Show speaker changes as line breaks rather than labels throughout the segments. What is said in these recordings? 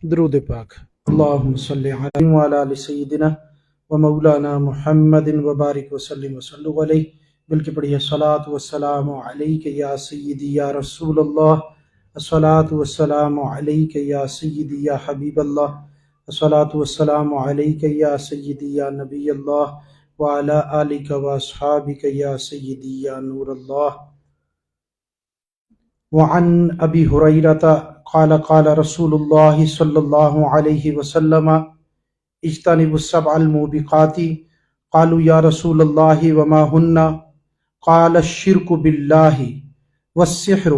درود پاک۔ اللہم صلی علی وعلی آل سیدنا و مولانا محمد وبارک وسلم وصلو علیہ۔ بلکہ پڑھیے الصلاۃ والسلام علیک یا سیدی یا رسول اللہ، الصلاۃ والسلام علیک یا سیدی یا حبیب اللہ، الصلاۃ والسلام علیک یا سیدی یا نبی اللہ وعلی آلک واصحابک یا سیدی یا نور اللہ۔ وعن ابی ہریرۃ قال قال رسول اللہ صلی اللہ علیہ وسلم اجتنبوا السبع الموبقات قالوا یا رسول اللہ وما ہن قال الشرک باللہ والسحر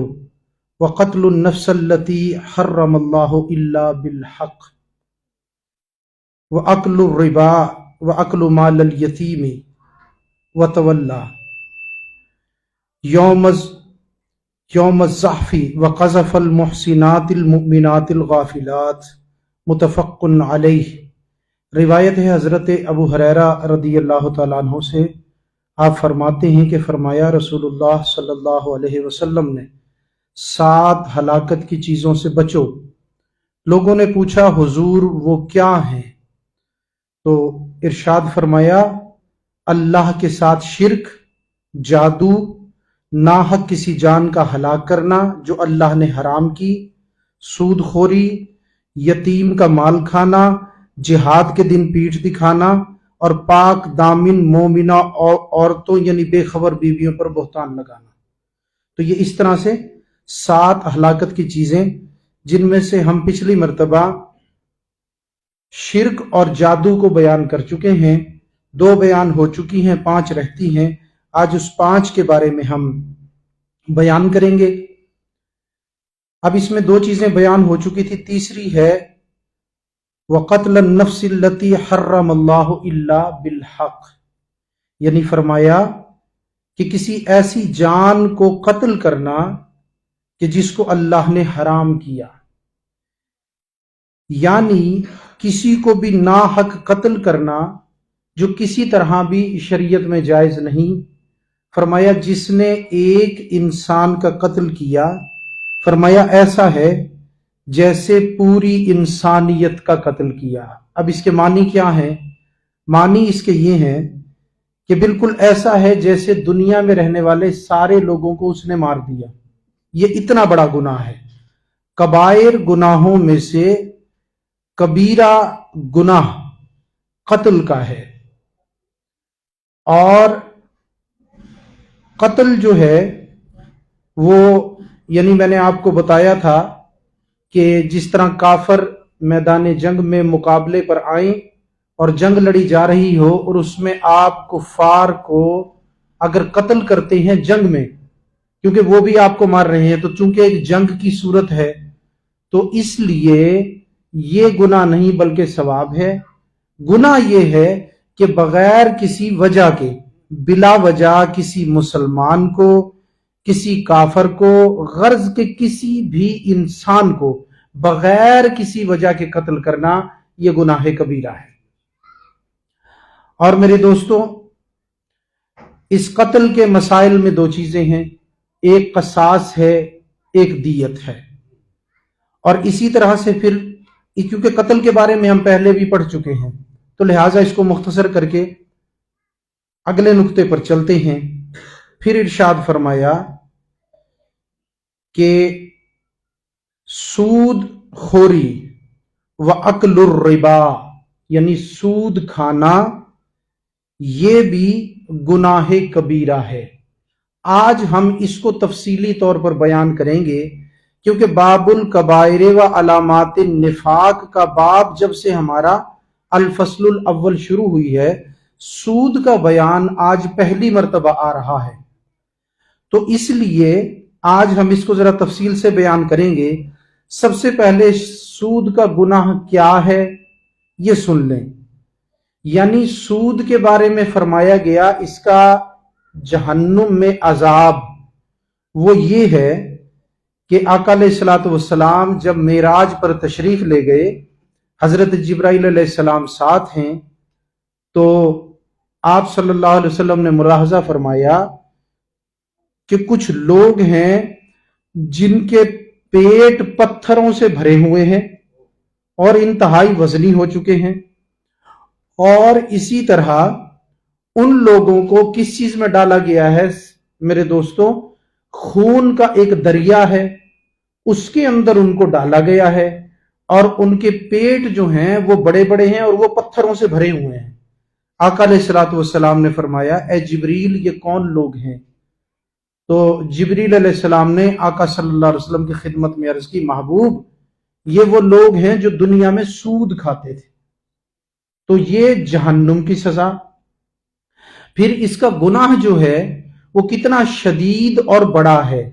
وقتل النفس التي حرم اللہ الا بالحق واکل الربا واکل مال الیتیم وتولی یوم الزحف وقذف المحسنات المؤمنات الغافلات، متفق علیہ۔ روایت ہے حضرت ابو ہریرہ رضی اللہ تعالیٰ عنہ سے، آپ فرماتے ہیں کہ فرمایا رسول اللہ صلی اللہ علیہ وسلم نے 7 ہلاکت کی چیزوں سے بچو۔ لوگوں نے پوچھا حضور وہ کیا ہیں؟ تو ارشاد فرمایا اللہ کے ساتھ شرک، جادو، ناحق کسی جان کا ہلاک کرنا جو اللہ نے حرام کی، سود خوری، یتیم کا مال کھانا، جہاد کے دن پیٹھ دکھانا، اور پاک دامن مومنہ عورتوں یعنی بے خبر بیویوں پر بہتان لگانا۔ تو یہ اس طرح سے 7 ہلاکت کی چیزیں، جن میں سے ہم پچھلی مرتبہ شرک اور جادو کو بیان کر چکے ہیں، 2 بیان ہو چکی ہیں، 5 رہتی ہیں۔ آج اس 5 کے بارے میں ہم بیان کریں گے۔ اب اس میں 2 چیزیں بیان ہو چکی تھی، تیسری ہے وَقَتْلَ النَّفْسِ الَّتِي حَرَّمَ اللَّهُ إِلَّا بِالْحَقِّ، یعنی فرمایا کہ کسی ایسی جان کو قتل کرنا کہ جس کو اللہ نے حرام کیا، یعنی کسی کو بھی ناحق قتل کرنا جو کسی طرح بھی شریعت میں جائز نہیں۔ فرمایا جس نے ایک انسان کا قتل کیا، فرمایا ایسا ہے جیسے پوری انسانیت کا قتل کیا۔ اب اس کے معنی کیا ہیں؟ معنی اس کے یہ ہیں کہ بالکل ایسا ہے جیسے دنیا میں رہنے والے سارے لوگوں کو اس نے مار دیا۔ یہ اتنا بڑا گناہ ہے۔ کبائر گناہوں میں سے کبیرہ گناہ قتل کا ہے، اور قتل جو ہے وہ یعنی میں نے آپ کو بتایا تھا کہ جس طرح کافر میدان جنگ میں مقابلے پر آئیں اور جنگ لڑی جا رہی ہو، اور اس میں آپ کفار کو اگر قتل کرتے ہیں جنگ میں، کیونکہ وہ بھی آپ کو مار رہے ہیں، تو چونکہ ایک جنگ کی صورت ہے تو اس لیے یہ گناہ نہیں بلکہ ثواب ہے۔ گناہ یہ ہے کہ بغیر کسی وجہ کے، بلا وجہ کسی مسلمان کو، کسی کافر کو، غرض کے کسی بھی انسان کو بغیر کسی وجہ کے قتل کرنا، یہ گناہ کبیرہ ہے۔ اور میرے دوستوں، اس قتل کے مسائل میں 2 چیزیں ہیں، ایک قصاص ہے، ایک دیت ہے۔ اور اسی طرح سے پھر کیونکہ قتل کے بارے میں ہم پہلے بھی پڑھ چکے ہیں، تو لہٰذا اس کو مختصر کر کے اگلے نقطے پر چلتے ہیں۔ پھر ارشاد فرمایا کہ سود خوری و اکل الربا، یعنی سود کھانا، یہ بھی گناہ کبیرہ ہے۔ آج ہم اس کو تفصیلی طور پر بیان کریں گے، کیونکہ باب الکبائر و علامات النفاق کا باب جب سے ہمارا الفصل الاول شروع ہوئی ہے، سود کا بیان آج پہلی مرتبہ آ رہا ہے، تو اس لیے آج ہم اس کو ذرا تفصیل سے بیان کریں گے۔ سب سے پہلے سود کا گناہ کیا ہے یہ سن لیں۔ یعنی سود کے بارے میں فرمایا گیا اس کا جہنم میں عذاب وہ یہ ہے کہ آقا علیہ الصلوۃ والسلام جب معراج پر تشریف لے گئے، حضرت جبرائیل علیہ السلام ساتھ ہیں، تو آپ صلی اللہ علیہ وسلم نے ملاحظہ فرمایا کہ کچھ لوگ ہیں جن کے پیٹ پتھروں سے بھرے ہوئے ہیں और इंतहाई वजनी हो चुके हैं। और इसी तरह उन लोगों को किस चीज में डाला गया है मेरे दोस्तों? खून का एक दरिया है, उसके अंदर उनको डाला गया है, और उनके पेट जो हैं वो बड़े बड़े हैं और वो पत्थरों से भरे हुए हैं। आका अलैहिस्सलातु वस्सलाम ने फरमाया, ए जिब्रील, ये कौन लोग हैं? तो जिब्रील अलैहिस्सलाम ने आका सल्लल्लाहु अलैहि वसल्लम की खिदमत में अर्ज की, महबूब, ये वो लोग हैं जो दुनिया में सूद खाते थे, तो ये जहन्नुम की सजा। फिर इसका गुनाह जो है वो कितना शदीद और बड़ा है,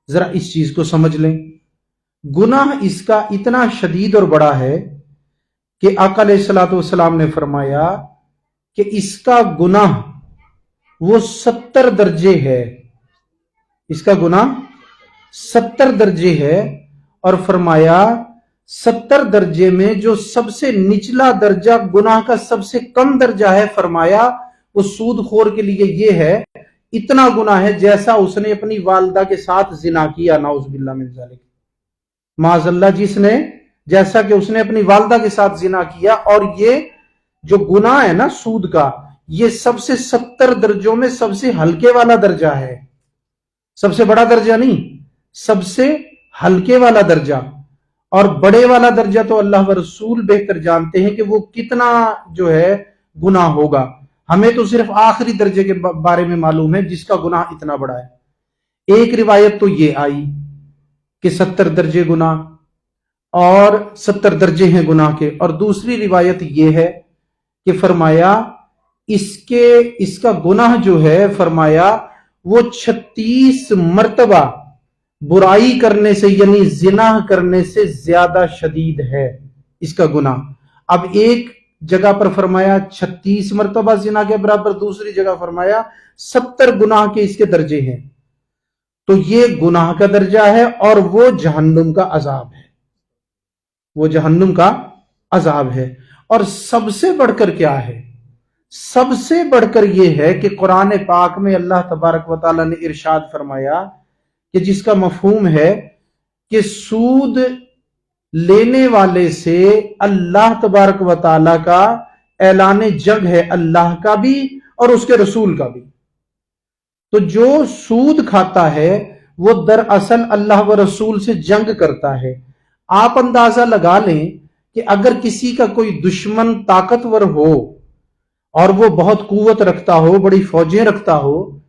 जरा इस चीज को समझ लें। गुनाह इसका इतना शदीद और बड़ा है कि आका अलैहिस्सलातु वस्सलाम ने फरमाया कि इसका गुनाह वो 70 दर्जे है, इसका गुनाह 70 दर्जे है। और फरमाया 70 दर्जे में जो सबसे निचला दर्जा गुनाह का सबसे कम दर्जा है, फरमाया वो सूदखोर के लिए ये है, इतना गुनाह है जैसा उसने अपनी वालिदा के साथ जिना किया, नाउजुबिल्लाह मिन ज़ालिक, माज़अल्लाह, जिसने जैसा कि उसने अपनी वालिदा के साथ जिना किया। और ये जो गुनाह है ना सूद का, ये सबसे 70 दर्जों में सबसे हल्के वाला दर्जा है, सबसे बड़ा दर्जा नहीं, सबसे हल्के वाला दर्जा। और बड़े वाला दर्जा तो अल्लाह व रसूल बेहतर जानते हैं कि वो कितना जो है गुनाह होगा। हमें तो सिर्फ आखिरी दर्जे के बारे में मालूम है जिसका गुनाह इतना बड़ा है। एक रिवायत तो ये आई कि 70 दर्जे गुनाह और 70 दर्जे हैं गुनाह के, और दूसरी रिवायत ये है कि फरमाया इसका गुनाह जो है, फरमाया वो 36 मर्तबा बुराई करने से यानी जिना करने से ज्यादा शदीद है इसका गुनाह। अब एक जगह पर फरमाया 36 मर्तबा जिना के बराबर, दूसरी जगह फरमाया 70 गुनाह के इसके दर्जे हैं। तो ये गुनाह का दर्जा है और वो जहन्नुम का अजाब है, वो जहन्नुम का अजाब है। और सबसे बढ़कर क्या है? सबसे बढ़कर यह है कि कुरान पाक में अल्लाह तबारक व तआला ने इरशाद फरमाया कि जिसका मफहूम है कि सूद लेने वाले से अल्लाह तबारक व तआला का ऐलान जंग है, अल्लाह का भी और उसके रसूल का भी। तो जो सूद खाता है वो दरअसल अल्लाह व रसूल से जंग करता है। आप अंदाजा लगा लें कि अगर किसी का कोई दुश्मन ताकतवर हो और वो बहुत कुव्वत रखता हो, बड़ी फौजें रखता हो,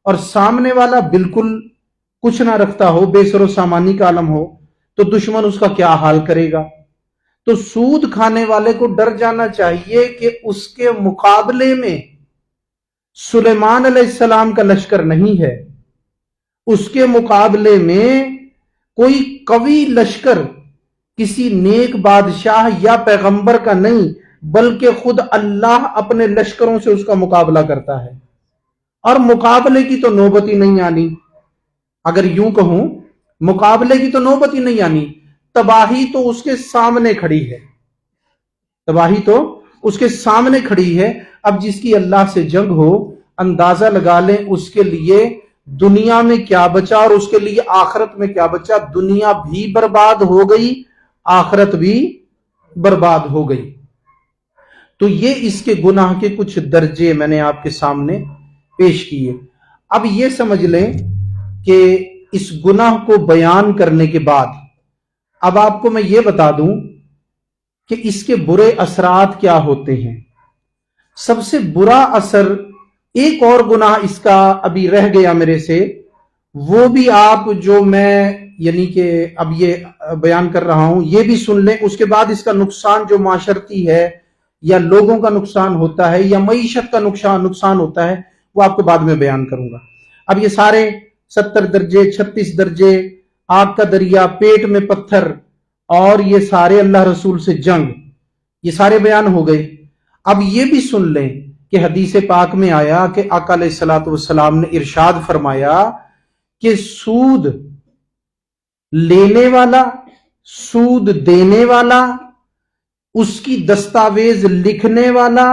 और सामने वाला बिल्कुल कुछ ना रखता हो, बेसरो सामानी का आलम हो, तो दुश्मन उसका क्या हाल करेगा? तो सूद खाने वाले को डर जाना चाहिए कि उसके मुकाबले में सुलेमान अलैहिस्सलाम का लश्कर नहीं है, उसके मुकाबले में कोई कवि लश्कर किसी नेक बादशाह या पैगंबर का नहीं, बल्कि खुद अल्लाह अपने लश्करों से उसका मुकाबला करता है। और मुकाबले की तो नौबत ही नहीं आनी, अगर यूं कहूं मुकाबले की तो नौबत ही नहीं आनी, तबाही तो उसके सामने खड़ी है, तबाही तो उसके सामने खड़ी है। अब जिसकी अल्लाह से जंग हो, अंदाजा लगा लें उसके लिए दुनिया में क्या बचा और उसके लिए आखिरत में क्या बचा। दुनिया भी बर्बाद हो गई, आखिरत भी बर्बाद हो गई। तो ये इसके गुनाह के कुछ दर्जे मैंने आपके सामने पेश किए। अब ये समझ लें कि इस गुनाह को बयान करने के बाद अब आपको मैं ये बता दूं कि इसके बुरे असरात क्या होते हैं। सबसे बुरा असर, एक और गुनाह इसका अभी रह गया मेरे से, वो भी आप जो मैं यानी कि अब ये बयान कर रहा हूं ये भी सुन लें। उसके बाद इसका नुकसान जो माशरती है या लोगों का नुकसान होता है या मईशत का नुकसान होता है, वो आपको बाद में बयान करूंगा। अब ये सारे 70 दर्जे, 36 दर्जे, आग का दरिया, पेट में पत्थर और ये सारे अल्लाह रसूल से जंग, ये सारे बयान हो गए। अब ये भी सुन लें कि हदीस पाक में आया कि आका अलैहिस्सलातु वस्सलाम ने इरशाद फरमाया कि सूद लेने वाला, सूद देने वाला, उसकी दस्तावेज लिखने वाला,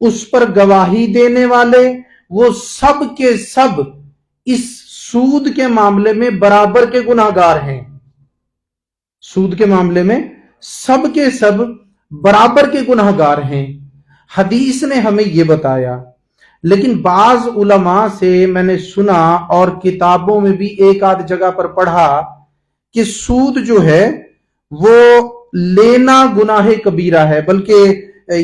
उस पर गवाही देने वाले, वो सब के सब इस सूद के मामले में बराबर के गुनाहगार हैं। सूद के मामले में सब के सब बराबर के गुनहगार हैं। हदीस ने हमें ये बताया। लेकिन बाज उलमा से मैंने सुना और किताबों में भी एक आध जगह पर पढ़ा कि सूद जो है वो लेना गुनाह कबीरा है। बल्कि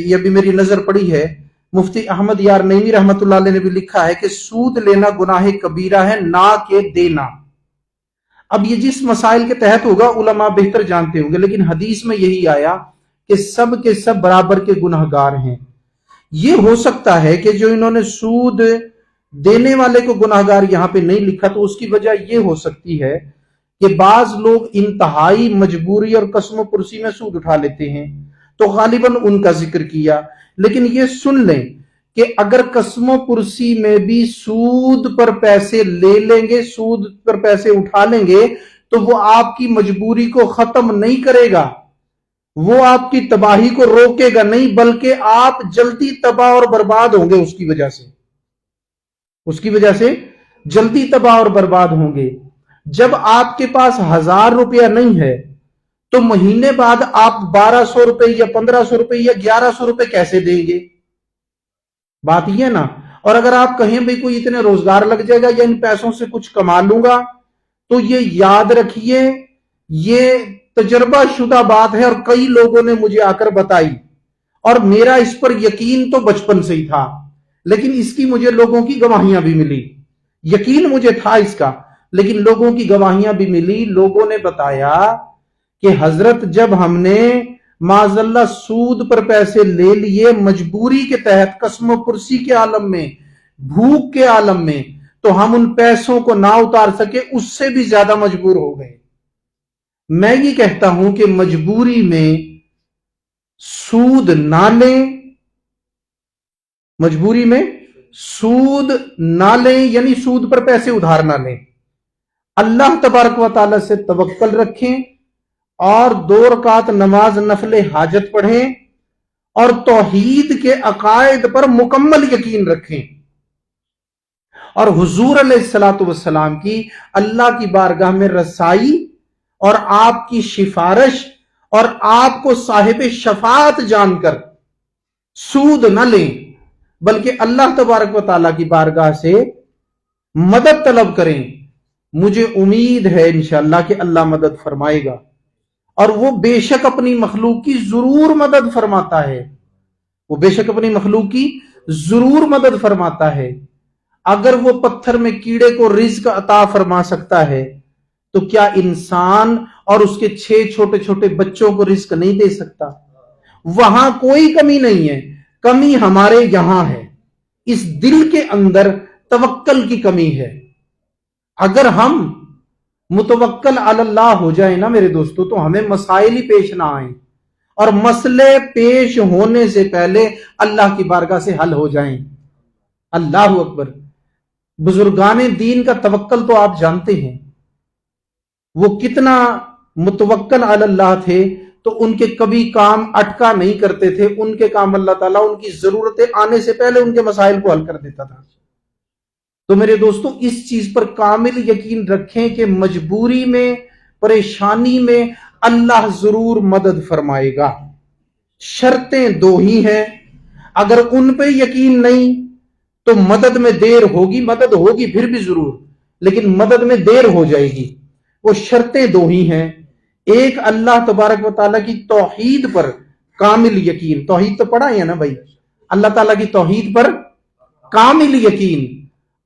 ये भी मेरी नजर पड़ी है, मुफ्ती अहमद यार नईमी रहमतुल्लाह अलैह ने भी लिखा है कि सूद लेना गुनाह कबीरा है, ना के देना। अब ये जिस मसाइल के तहत होगा उलमा बेहतर जानते होंगे, लेकिन हदीस में यही आया कि सब के सब बराबर के गुनहगार हैं। ये हो सकता है कि जो इन्होंने सूद देने वाले को गुनहगार यहां पे नहीं लिखा, तो उसकी वजह ये हो सकती है कि बाज लोग इंतहाई मजबूरी और कसम पुरसी में सूद उठा लेते हैं, तो गालिबन उनका जिक्र किया। लेकिन ये सुन लें कि अगर कसम पुरसी में भी सूद पर पैसे ले लेंगे, सूद पर पैसे उठा लेंगे, तो वो आपकी मजबूरी को खत्म नहीं करेगा, वो आपकी तबाही को रोकेगा नहीं, बल्कि आप जल्दी तबाह और बर्बाद होंगे उसकी वजह से जल्दी तबाह और बर्बाद होंगे। जब आपके पास 1000 रुपया नहीं है, तो महीने बाद आप 1200 रुपए या 1500 रुपए या 1100 रुपए कैसे देंगे? बात यह ना। और अगर आप कहें भाई कोई इतने रोजगार लग जाएगा या इन पैसों से कुछ कमा लूंगा, तो ये याद रखिए, ये तजर्बा शुदा बात है और कई लोगों ने मुझे आकर बताई, और मेरा इस पर यकीन तो बचपन से ही था, लेकिन इसकी मुझे लोगों की गवाहियां भी मिली। यकीन मुझे था इसका, लेकिन लोगों की गवाहियां भी मिली। लोगों ने बताया कि हजरत जब हमने माजल्ला सूद पर पैसे ले लिए मजबूरी के तहत, कसम पुरसी के आलम में, भूख के आलम में, तो हम उन पैसों को ना उतार सके, उससे भी ज्यादा मजबूर हो गए। मैं ये कहता हूं कि मजबूरी में सूद ना लें, मजबूरी में सूद ना लें, यानी सूद पर पैसे उधार ना लें। अल्लाह तबारक व तआला से तवक्कल रखें और 2 रकात नमाज नफले हाजत पढ़ें और तौहीद के अकायद पर मुकम्मल यकीन रखें और हुजूर अलैहिस्सलातु वस्सलाम की अल्लाह की बारगाह में रसाई और आपकी सिफारिश और आपको साहिब शफात जानकर सूद न लें, बल्कि अल्लाह तबारक व तआला की बारगाह से मदद तलब करें। मुझे उम्मीद है इंशाअल्लाह कि अल्लाह मदद फरमाएगा, और वो बेशक अपनी मखलूक की जरूर मदद फरमाता है, वो बेशक अपनी मखलूक की जरूर मदद फरमाता है। अगर वो पत्थर में कीड़े को रिज्क अता फरमा सकता है, तो क्या इंसान और उसके 6 छोटे छोटे बच्चों को रिज्क नहीं दे सकता? वहां कोई कमी नहीं है, कमी हमारे यहां है, इस दिल के अंदर तवक्कल की कमी है। अगर हम मुतवक्कल अल्लाह हो जाए ना मेरे दोस्तों, तो हमें मसाइल ही पेश ना आए, और मसले पेश होने से पहले अल्लाह की बारगाह से हल हो जाएं। अल्लाह अकबर। बुजुर्गाने दीन का तवक्कल तो आप जानते हैं, वो कितना मुतवक्कल अल्लाह थे, तो उनके कभी काम अटका नहीं करते थे, उनके काम अल्लाह ताला उनकी जरूरतें आने से पहले उनके मसाइल को हल कर देता था। तो मेरे दोस्तों, इस चीज पर कामिल यकीन रखें कि मजबूरी में, परेशानी में अल्लाह जरूर मदद फरमाएगा। शर्तें 2 ही हैं, अगर उन पे यकीन नहीं तो मदद में देर होगी, मदद होगी फिर भी जरूर, लेकिन मदद में देर हो जाएगी। वो शर्तें 2 ही हैं, एक अल्लाह तबारक व तआला की तौहीद पर कामिल यकीन, तौहीद तो पढ़ा है ना भाई, अल्लाह ताला की तौहीद पर कामिल यकीन,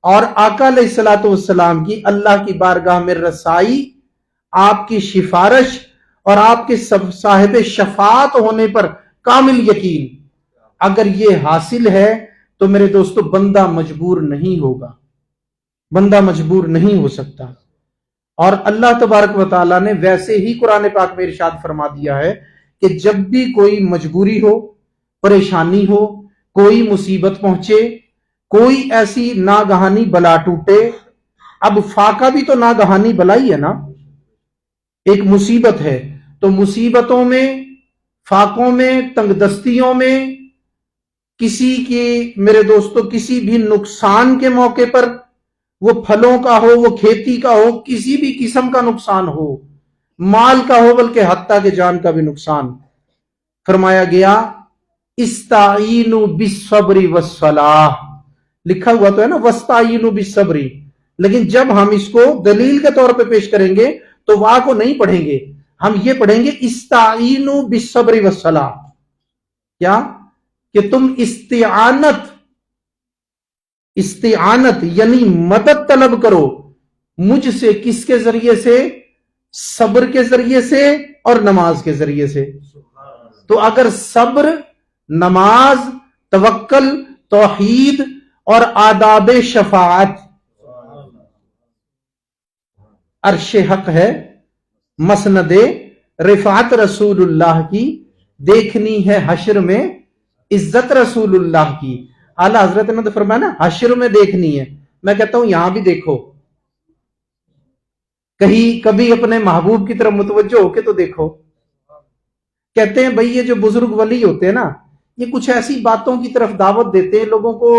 और आका अलैहिस्सलातु वस्सलाम की अल्लाह की बारगाह में रसाई, आपकी सिफारिश और आपके साहिब शफात होने पर कामिल यकीन। अगर ये हासिल है तो मेरे दोस्तों बंदा मजबूर नहीं होगा, बंदा मजबूर नहीं हो सकता। और अल्लाह तबारक व तआला ने वैसे ही कुरान पाक में इरशाद फरमा दिया है कि जब भी कोई मजबूरी हो, परेशानी हो, कोई मुसीबत पहुंचे, कोई ऐसी नागहानी बला टूटे, अब फाका भी तो नागहानी बला ही है ना, एक मुसीबत है, तो मुसीबतों में, फाकों में, तंगदस्तियों में, किसी की मेरे दोस्तों किसी भी नुकसान के मौके पर, वो फलों का हो, वो खेती का हो, किसी भी किस्म का नुकसान हो, माल का हो बल्कि हत्ता के जान का भी नुकसान। फरमाया गया इस्ताईनु बिस्सब्री वस्सलाह, लिखा हुआ तो है ना वस्ताईनु बिस्सब्री, लेकिन जब हम इसको दलील के तौर पे पेश करेंगे तो वाह को नहीं पढ़ेंगे, हम ये पढ़ेंगे इस्ताईनु बिस्सब्री वस्सलाह। क्या कि तुम इस्तिआनत यानी मदद तलब करो मुझसे, किसके जरिए से? सब्र के जरिए से और नमाज के जरिए से। तो अगर सब्र, नमाज, तवक्कल, तौहीद और आदाब शफाअत, अर्शे हक है, मसनदे रिफात रसूलुल्लाह की, देखनी है हश्र में इज्जत रसूलुल्लाह की। आला हजरत ने तो फरमाया ना हश्र में देखनी है, मैं कहता हूं यहां भी देखो, कहीं कभी अपने महबूब की तरफ मुतवज्जो होके तो देखो। कहते हैं भाई ये जो बुजुर्ग वली होते हैं ना, ये कुछ ऐसी बातों की तरफ दावत देते हैं लोगों को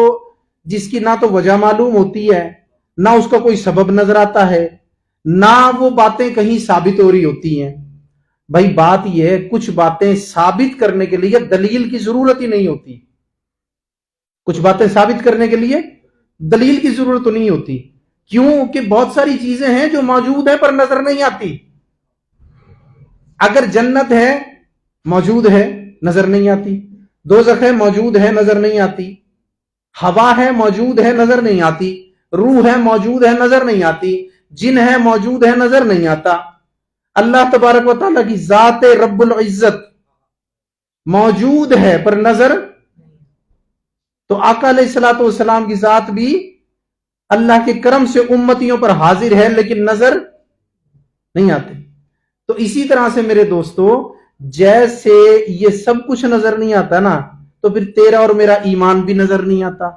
जिसकी ना तो वजह मालूम होती है, ना उसका कोई सबब नजर आता है, ना वो बातें कहीं साबित हो रही होती हैं। भाई बात यह है, कुछ बातें साबित करने के लिए दलील की जरूरत ही नहीं होती। कुछ बातें साबित करने के लिए दलील की जरूरत तो नहीं होती। क्यों? कि बहुत सारी चीजें हैं जो मौजूद है पर नजर नहीं आती। अगर जन्नत है मौजूद है नजर नहीं आती, दोज़ख है मौजूद है नजर नहीं आती, हवा है मौजूद है नजर नहीं आती, रूह है मौजूद है नजर नहीं आती, जिन है मौजूद है नजर नहीं आता। अल्लाह तबारक व तआला की जात रब्बुल इज्जत मौजूद है पर नजर, तो आका अलैहिस्सलातु वस्सलाम की जात भी अल्लाह के करम से उम्मतियों पर हाजिर है लेकिन नजर नहीं आते। तो इसी तरह से मेरे दोस्तों, जैसे ये सब कुछ नजर नहीं आता ना, तो फिर तेरा और मेरा ईमान भी नजर नहीं आता।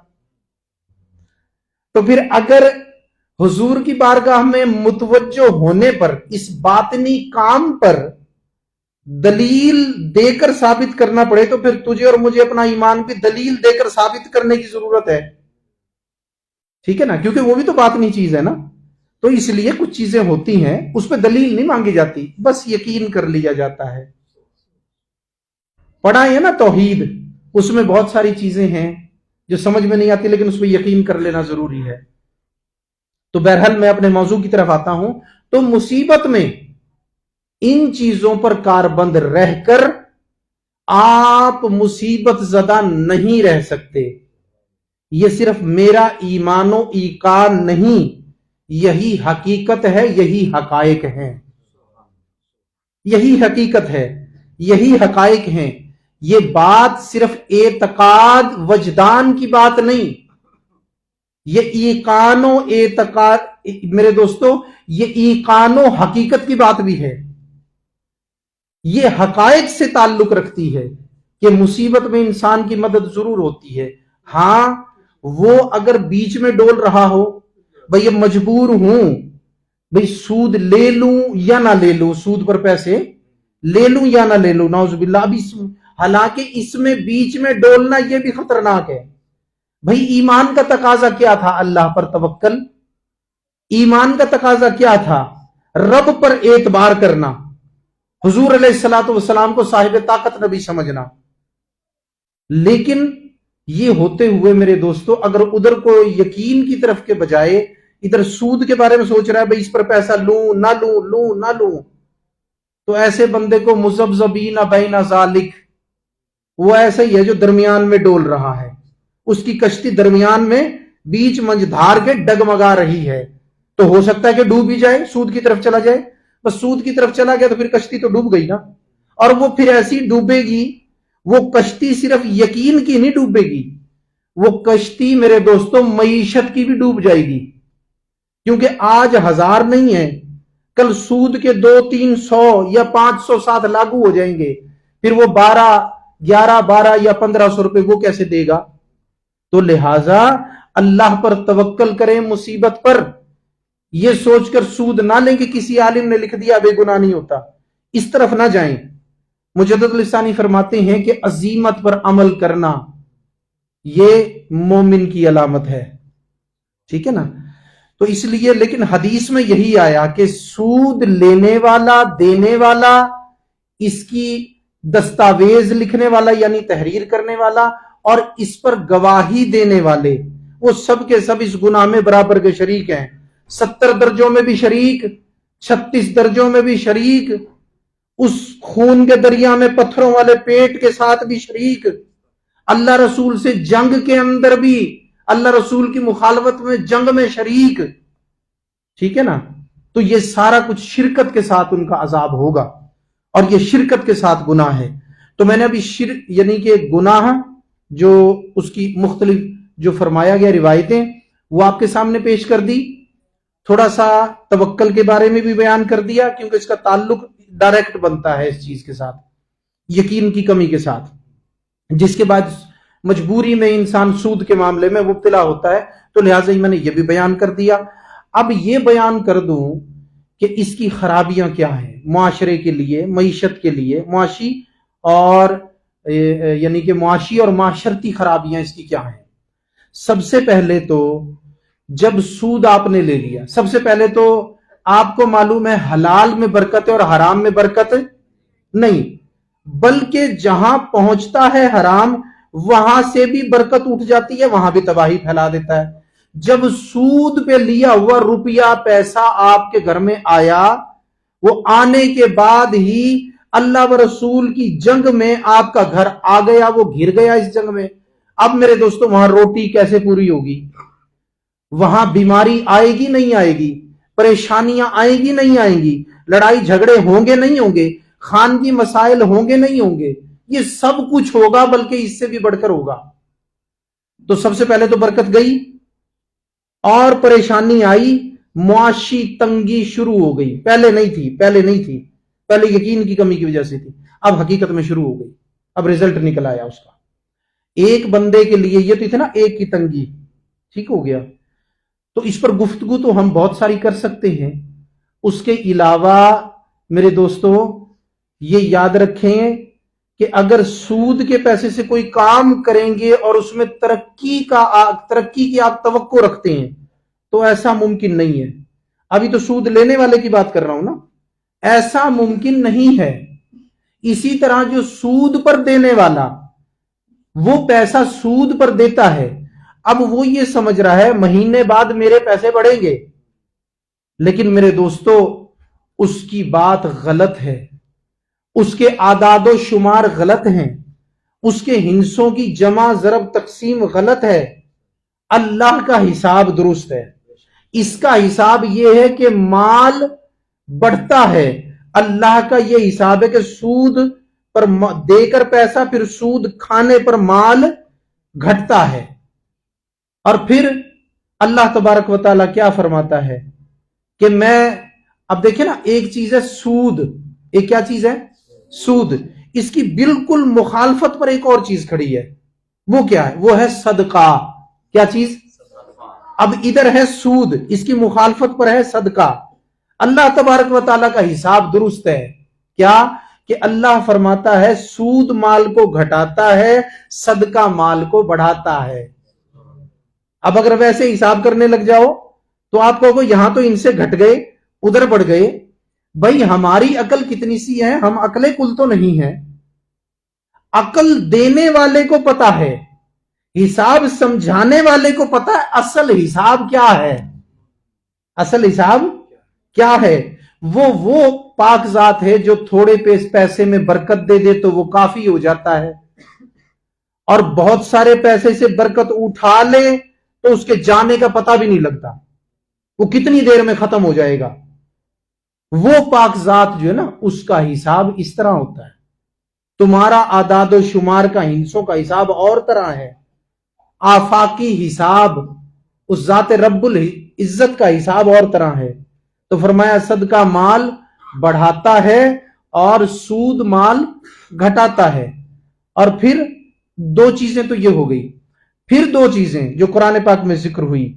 तो फिर अगर हुजूर की बारगाह में मुतवज्जो होने पर, इस बातनी काम पर दलील देकर साबित करना पड़े, तो फिर तुझे और मुझे अपना ईमान भी दलील देकर साबित करने की जरूरत है। ठीक है ना, क्योंकि वो भी तो बातनी चीज है ना। तो इसलिए कुछ चीजें होती हैं उस पर दलील नहीं मांगी जाती, बस यकीन कर लिया जाता है। पढ़ा है ना तौहीद, उसमें बहुत सारी चीजें हैं जो समझ में नहीं आती, लेकिन उस पर यकीन कर लेना जरूरी है। तो बहरहाल मैं अपने मौजू की तरफ आता हूं। तो मुसीबत में इन चीजों पर कारबंद रहकर आप मुसीबत ज़दा नहीं रह सकते। यह सिर्फ मेरा ईमानो ईकान नहीं, यही हकीकत है, यही हकायक है, यही हकीकत है, यही हकायक हैं। ये बात सिर्फ एतकाद वजदान की बात नहीं, ये ईकानो एतकाद, मेरे दोस्तों, ये ईकानो हकीकत की बात भी है। ये हकायक से ताल्लुक रखती है कि मुसीबत में इंसान की मदद जरूर होती है। हां, वो अगर बीच में डोल रहा हो, भाई मजबूर हूं, भाई सूद ले लूं या ना ले लूं, सूद पर पैसे ले लूं या ना ले लूं, नाउजुबिल्लाह। अभी हालांकि इसमें बीच में डोलना यह भी खतरनाक है। भाई ईमान का तकाजा क्या था? अल्लाह पर तवक्कल। ईमान का तकाजा क्या था? रब पर एतबार करना, हुजूर अलैहिस्सलातु वस्सलाम को साहिब ताकत नबी समझना। लेकिन ये होते हुए मेरे दोस्तों, अगर उधर को यकीन की तरफ के बजाय इधर सूद के बारे में सोच रहा है, भाई इस पर पैसा लूं ना लूं, लूं ना लूं, तो ऐसे बंदे को मुज़ब्ज़बीना बैना ज़ालिक, वो ऐसा ही है जो दरमियान में डोल रहा है। उसकी कश्ती दरमियान में बीच मंझधार के डगमगा रही है। तो हो सकता है कि डूब ही जाए, सूद की तरफ चला जाए। बस सूद की तरफ चला गया तो फिर कश्ती तो डूब गई ना। और वो फिर ऐसी डूबेगी, वो कश्ती सिर्फ यकीन की नहीं डूबेगी, वो कश्ती मेरे दोस्तों मईशत की भी डूब जाएगी। क्योंकि आज 1000 नहीं है, कल सूद के 200-300 या 500 साथ लागू हो जाएंगे। फिर वो 11 या 1500 रुपए वो कैसे देगा? तो लिहाजा अल्लाह पर तवक्कल करें मुसीबत पर, यह सोचकर सूद ना लें कि किसी आलिम ने लिख दिया बेगुनाह नहीं होता, इस तरफ ना जाएं। मुजद्दिद लिसानी फरमाते हैं कि अजीमत पर अमल करना ये मोमिन की अलामत है। ठीक है ना। تو اس لیے لیکن حدیث میں یہی آیا کہ سود لینے والا، دینے والا، اس کی دستاویز لکھنے والا یعنی تحریر کرنے والا، اور اس پر گواہی دینے والے، وہ سب کے سب اس گناہ میں برابر کے شریک ہیں۔ 70 درجوں میں بھی شریک، 36 درجوں میں بھی شریک، اس خون کے دریا میں پتھروں والے پیٹ کے ساتھ بھی شریک، اللہ رسول سے جنگ کے اندر بھی، اللہ رسول کی مخالفت میں جنگ میں شریک، ٹھیک ہے نا؟ تو یہ سارا کچھ شرکت کے ساتھ ان کا عذاب ہوگا، اور یہ شرکت کے ساتھ گناہ ہے۔ تو میں نے ابھی شرک یعنی کہ گناہ جو اس کی مختلف جو فرمایا گیا روایتیں وہ آپ کے سامنے پیش کر دی، تھوڑا سا توکل کے بارے میں بھی بیان کر دیا کیونکہ اس کا تعلق ڈائریکٹ بنتا ہے اس چیز کے ساتھ، یقین کی کمی کے ساتھ، جس کے بعد مجبوری میں انسان سود کے معاملے میں مبتلا ہوتا ہے، تو لہٰذا میں نے یہ بھی بیان کر دیا۔ اب یہ بیان کر دوں کہ اس کی خرابیاں کیا ہیں معاشرے کے لیے، معیشت کے لیے، معاشی اور یعنی کہ معاشی اور معاشرتی خرابیاں اس کی کیا ہیں۔ سب سے پہلے تو جب سود آپ نے لے لیا، سب سے پہلے تو آپ کو معلوم ہے حلال میں برکت ہے اور حرام میں برکت نہیں، بلکہ جہاں پہنچتا ہے حرام وہاں سے بھی برکت اٹھ جاتی ہے، وہاں بھی تباہی پھیلا دیتا ہے۔ جب سود پہ لیا ہوا روپیہ پیسہ آپ کے گھر میں آیا، وہ آنے کے بعد ہی اللہ و رسول کی جنگ میں آپ کا گھر آ گیا، وہ گر گیا اس جنگ میں۔ اب میرے دوستوں وہاں روٹی کیسے پوری ہوگی؟ وہاں بیماری آئے گی نہیں آئے گی، پریشانیاں آئیں گی نہیں آئیں گی، لڑائی جھگڑے ہوں گے نہیں ہوں گے، خاندانی مسائل ہوں گے نہیں ہوں گے، یہ سب کچھ ہوگا، بلکہ اس سے بھی بڑھ کر ہوگا۔ تو سب سے پہلے تو برکت گئی اور پریشانی آئی، معاشی تنگی شروع ہو گئی، پہلے نہیں تھی، پہلے یقین کی کمی کی وجہ سے تھی، اب حقیقت میں شروع ہو گئی، اب رزلٹ نکل آیا اس کا۔ ایک بندے کے لیے یہ تو تھی نا ایک کی تنگی، ٹھیک ہو گیا۔ تو اس پر گفتگو تو ہم بہت ساری کر سکتے ہیں، اس کے علاوہ میرے دوستو یہ یاد رکھیں کہ اگر سود کے پیسے سے کوئی کام کریں گے اور اس میں ترقی کی آپ توقع رکھتے ہیں تو ایسا ممکن نہیں ہے۔ ابھی تو سود لینے والے کی بات کر رہا ہوں نا، ایسا ممکن نہیں ہے۔ اسی طرح جو سود پر دینے والا وہ پیسہ سود پر دیتا ہے، اب وہ یہ سمجھ رہا ہے مہینے بعد میرے پیسے بڑھیں گے، لیکن میرے دوستو اس کی بات غلط ہے، اس کے اعداد و شمار غلط ہیں، اس کے ہندسوں کی جمع ضرب تقسیم غلط ہے۔ اللہ کا حساب درست ہے، اس کا حساب یہ ہے کہ مال بڑھتا ہے، اللہ کا یہ حساب ہے کہ سود پر دے کر پیسہ پھر سود کھانے پر مال گھٹتا ہے۔ اور پھر اللہ تبارک و تعالیٰ کیا فرماتا ہے کہ میں اب دیکھیں نا، ایک چیز ہے سود، ایک کیا چیز ہے؟ سود۔ اس کی بالکل مخالفت پر ایک اور چیز کھڑی ہے، وہ کیا ہے؟ وہ ہے صدقہ۔ کیا چیز؟ اب ادھر ہے سود، اس کی مخالفت پر ہے صدقہ۔ اللہ تبارک و تعالیٰ کا حساب درست ہے، کیا کہ اللہ فرماتا ہے سود مال کو گھٹاتا ہے، صدقہ مال کو بڑھاتا ہے۔ اب اگر ویسے حساب کرنے لگ جاؤ تو آپ کہو گے یہاں تو ان سے گھٹ گئے ادھر بڑھ گئے۔ بھائی ہماری عقل کتنی سی ہے، ہم عقل کل تو نہیں ہے۔ عقل دینے والے کو پتا ہے، حساب سمجھانے والے کو پتا ہے اصل حساب کیا ہے۔ اصل حساب کیا ہے؟ وہ پاک ذات ہے جو تھوڑے پیسے میں برکت دے دے تو وہ کافی ہو جاتا ہے، اور بہت سارے پیسے سے برکت اٹھا لے تو اس کے جانے کا پتہ بھی نہیں لگتا، وہ کتنی دیر میں ختم ہو جائے گا۔ وہ پاک ذات جو ہے نا اس کا حساب اس طرح ہوتا ہے، تمہارا اعداد و شمار کا ہندسوں کا حساب اور طرح ہے، آفاقی حساب اس ذات رب العزت کا حساب اور طرح ہے۔ تو فرمایا صدقہ مال بڑھاتا ہے اور سود مال گھٹاتا ہے۔ اور پھر دو چیزیں تو یہ ہو گئی، پھر دو چیزیں جو قرآن پاک میں ذکر ہوئی،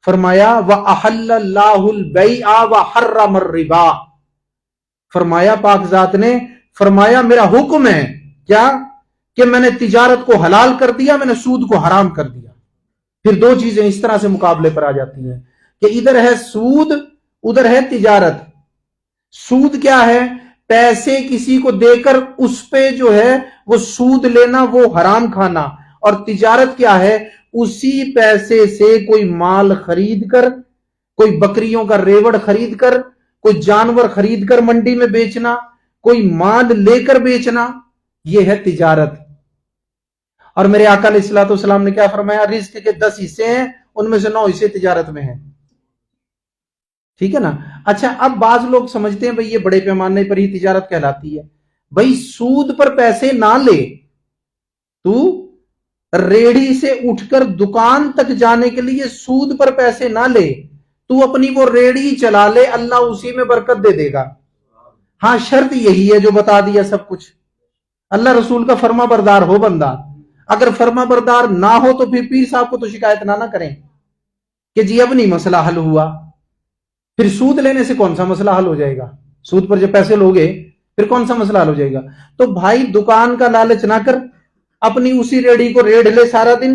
فرمایا وَأَحَلَّ اللَّهُ الْبَيْعَ وَحَرَّمَ الرِّبَا۔ فرمایا پاک ذات نے فرمایا میرا حکم ہے کیا کہ میں نے تجارت کو حلال کر دیا، میں نے سود کو حرام کر دیا۔ پھر دو چیزیں اس طرح سے مقابلے پر آ جاتی ہیں کہ ادھر ہے سود ادھر ہے تجارت. سود کیا ہے؟ پیسے کسی کو دے کر اس پہ جو ہے وہ سود لینا، وہ حرام کھانا. اور تجارت کیا ہے؟ اسی پیسے سے کوئی مال خرید کر، کوئی بکریوں کا ریوڑ خرید کر، کوئی جانور خرید کر منڈی میں بیچنا، کوئی مال لے کر بیچنا، یہ ہے تجارت. اور میرے آقا علیہ الصلوۃ والسلام نے کیا فرمایا؟ رزق کے 10 حصے ہیں، ان میں سے 9 حصے تجارت میں ہیں. ٹھیک ہے نا؟ اچھا، اب بعض لوگ سمجھتے ہیں بھئی یہ بڑے پیمانے پر ہی تجارت کہلاتی ہے. بھئی سود پر پیسے نہ لے، تو ریڑھی سے اٹھ کر دکان تک جانے کے لیے سود پر پیسے نہ لے، تو اپنی وہ ریڑھی چلا لے، اللہ اسی میں برکت دے دے گا. ہاں، شرط یہی ہے جو بتا دیا سب کچھ. اللہ رسول کا فرما بردار ہو بندہ. اگر فرما بردار نہ ہو تو پھر پیر صاحب کو تو شکایت نہ کریں کہ جی اب نہیں مسئلہ حل ہوا. پھر سود لینے سے کون سا مسئلہ حل ہو جائے گا؟ سود پر جب پیسے لوگے پھر کون سا مسئلہ حل ہو جائے گا؟ تو بھائی دکان کا لالچ نہ کر، اپنی اسی ریڑھی کو ریڑھ لے سارا دن،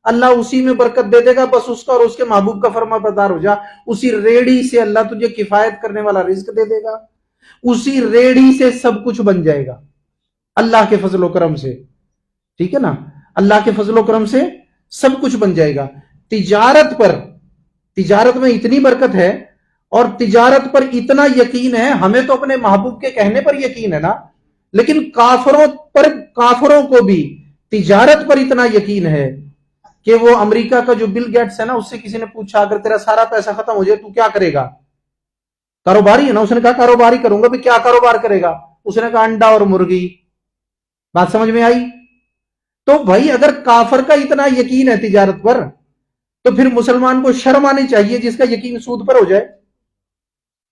اللہ اسی میں برکت دے دے گا. بس اس کا اور اس کے محبوب کا فرما بردار ہو جا، اسی ریڑھی سے اللہ تجھے کفایت کرنے والا رزق دے دے گا، اسی ریڑھی سے سب کچھ بن جائے گا اللہ کے فضل و کرم سے. ٹھیک ہے نا؟ اللہ کے فضل و کرم سے سب کچھ بن جائے گا. تجارت میں اتنی برکت ہے اور تجارت پر اتنا یقین ہے. ہمیں تو اپنے محبوب کے کہنے پر یقین ہے نا، لیکن کافروں کو بھی تجارت پر اتنا یقین ہے کہ وہ امریکہ کا جو بل گیٹس ہے نا، اس سے کسی نے پوچھا اگر تیرا سارا پیسہ ختم ہو جائے تو کیا کرے گا؟ کاروباری ہے نا. اس نے کہا کاروباری کروں گا. بھی کیا کاروبار کرے گا؟ اس نے کہا انڈا اور مرغی. بات سمجھ میں آئی؟ تو بھائی اگر کافر کا اتنا یقین ہے تجارت پر، تو پھر مسلمان کو شرم آنی چاہیے جس کا یقین سود پر ہو جائے.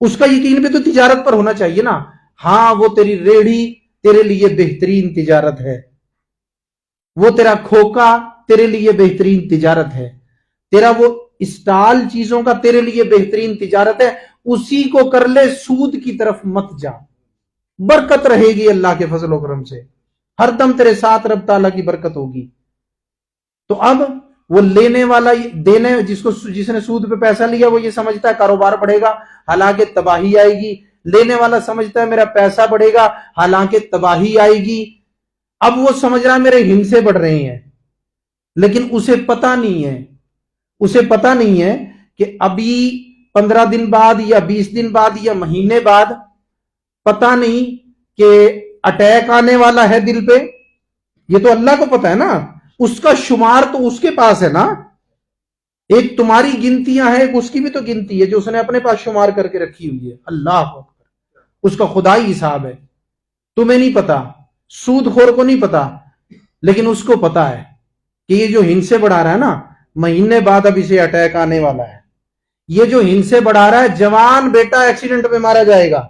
اس کا یقین بھی تو تجارت پر ہونا چاہیے نا. ہاں، وہ تیری ریڑھی تیرے لیے بہترین تجارت ہے، وہ تیرا کھوکا تیرے لیے بہترین تجارت ہے، تیرا وہ اسٹال چیزوں کا تیرے لیے بہترین تجارت ہے. اسی کو کر لے، سود کی طرف مت جا. برکت رہے گی اللہ کے فضل و کرم سے، ہر دم تیرے ساتھ رب تعالیٰ کی برکت ہوگی. تو اب وہ لینے والا جس نے سود پہ پیسہ لیا وہ یہ سمجھتا ہے کاروبار بڑھے گا، حالانکہ تباہی آئے گی. لینے والا سمجھتا ہے میرا پیسہ بڑھے گا، حالانکہ تباہی آئے گی. اب وہ سمجھ رہا ہے میرے ہنسے بڑھ رہے ہیں، لیکن اسے پتا نہیں ہے کہ ابھی 15 دن بعد یا 20 دن بعد یا مہینے بعد پتا نہیں کہ اٹیک آنے والا ہے دل پہ. یہ تو اللہ کو پتا ہے نا، اس کا شمار تو اس کے پاس ہے نا. ایک تمہاری گنتیاں ہیں، ایک اس کی بھی تو گنتی ہے جو اس نے اپنے پاس شمار کر کے رکھی ہوئی ہے. اللہ اکبر، اس کا خدائی حساب ہے. تمہیں نہیں پتا، سود خور کو نہیں پتا، لیکن اس کو پتا ہے کہ یہ جو ہنسے بڑھا رہا ہے نا، مہینے بعد اب اسے اٹیک آنے والا ہے. یہ جو ہنسے بڑھا رہا ہے، جوان بیٹا ایکسیڈنٹ میں مارا جائے گا.